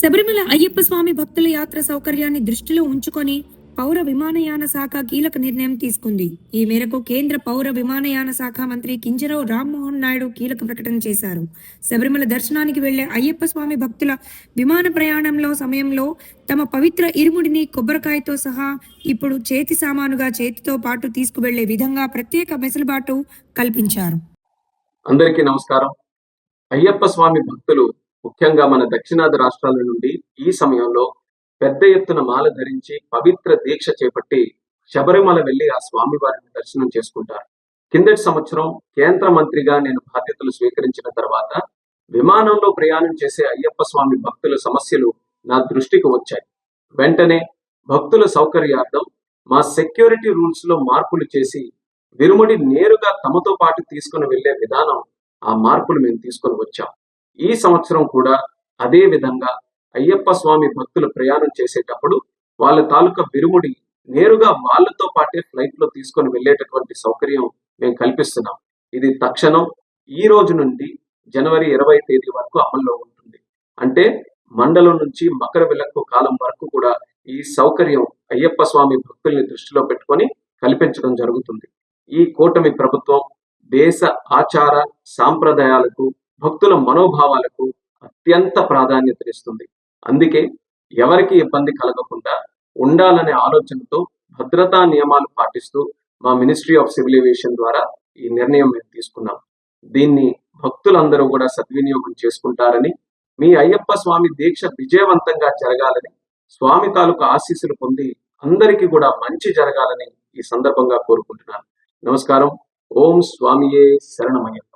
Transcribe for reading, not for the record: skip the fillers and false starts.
శబరిమల అయ్యప్ప స్వామి భక్తుల యాత్ర సౌకర్యాన్ని దృష్టిలో ఉంచుకొని పౌర విమానయాన శాఖ కీలక నిర్ణయం తీసుకుంది. ఈ మేరకు కేంద్ర పౌర విమానయాన శాఖ మంత్రి కింజరాపు రామ్మోహన్ నాయుడు కీలక ప్రకటన చేశారు. శబరిమల దర్శనానికి వెళ్లే అయ్యప్ప స్వామి భక్తుల విమాన ప్రయాణంలో సమయంలో తమ పవిత్ర ఇరుముడిని కొబ్బరికాయతో సహా ఇప్పుడు చేతి సామానుగా చేతితో పాటు తీసుకువెళ్లే విధంగా ప్రత్యేక వెసులుబాటు కల్పించారు. అందరికీ నమస్కారం. అయ్యప్ప స్వామి భక్తులు ముఖ్యంగా మన దక్షిణాది రాష్ట్రాల నుండి ఈ సమయంలో పెద్ద ఎత్తున మాల ధరించి పవిత్ర దీక్ష చేపట్టి శబరిమల వెళ్లి ఆ స్వామి వారిని దర్శనం చేసుకుంటారు. కిందటి సంవత్సరం కేంద్ర మంత్రిగా నేను బాధ్యతలు స్వీకరించిన తర్వాత విమానంలో ప్రయాణం చేసే అయ్యప్ప స్వామి భక్తుల సమస్యలు నా దృష్టికి వచ్చాయి. వెంటనే భక్తుల సౌకర్యార్థం మా సెక్యూరిటీ రూల్స్ లో మార్పులు చేసి విరుముడి నేరుగా తమతో పాటు తీసుకుని వెళ్లే విధానం, ఆ మార్పులు మేము తీసుకొని వచ్చాం. ఈ సంవత్సరం కూడా అదే విధంగా అయ్యప్ప స్వామి భక్తులు ప్రయాణం చేసేటప్పుడు వాళ్ళ తాలూకా విరుముడి నేరుగా వాళ్ళతో పాటే ఫ్లైట్ లో తీసుకొని వెళ్లేటటువంటి సౌకర్యం మేము కల్పిస్తున్నాం. ఇది తక్షణం ఈ రోజు నుండి జనవరి 20 తేదీ వరకు అమల్లో ఉంటుంది. అంటే మండలం నుంచి మకర విలక్కు కాలం వరకు కూడా ఈ సౌకర్యం అయ్యప్ప స్వామి భక్తుల్ని దృష్టిలో పెట్టుకొని కల్పించడం జరుగుతుంది. ఈ కూటమి ప్రభుత్వం దేశ ఆచార సాంప్రదాయాలకు, భక్తుల మనోభావాలకు అత్యంత ప్రాధాన్యతనిస్తుంది. అందుకే ఎవరికి ఇబ్బంది కలగకుండా ఉండాలనే ఆలోచనతో భద్రతా నియమాలు పాటిస్తూ మా మినిస్ట్రీ ఆఫ్ సివిల్ ఏవియేషన్ ద్వారా ఈ నిర్ణయం మేము తీసుకున్నాం. దీన్ని భక్తులందరూ కూడా సద్వినియోగం చేసుకుంటారని, మీ అయ్యప్ప స్వామి దీక్ష విజయవంతంగా జరగాలని, స్వామి తాలూకు ఆశీస్సులు పొంది అందరికీ కూడా మంచి జరగాలని ఈ సందర్భంగా కోరుకుంటున్నాను. నమస్కారం. ఓం స్వామియే శరణమయ్యప్ప.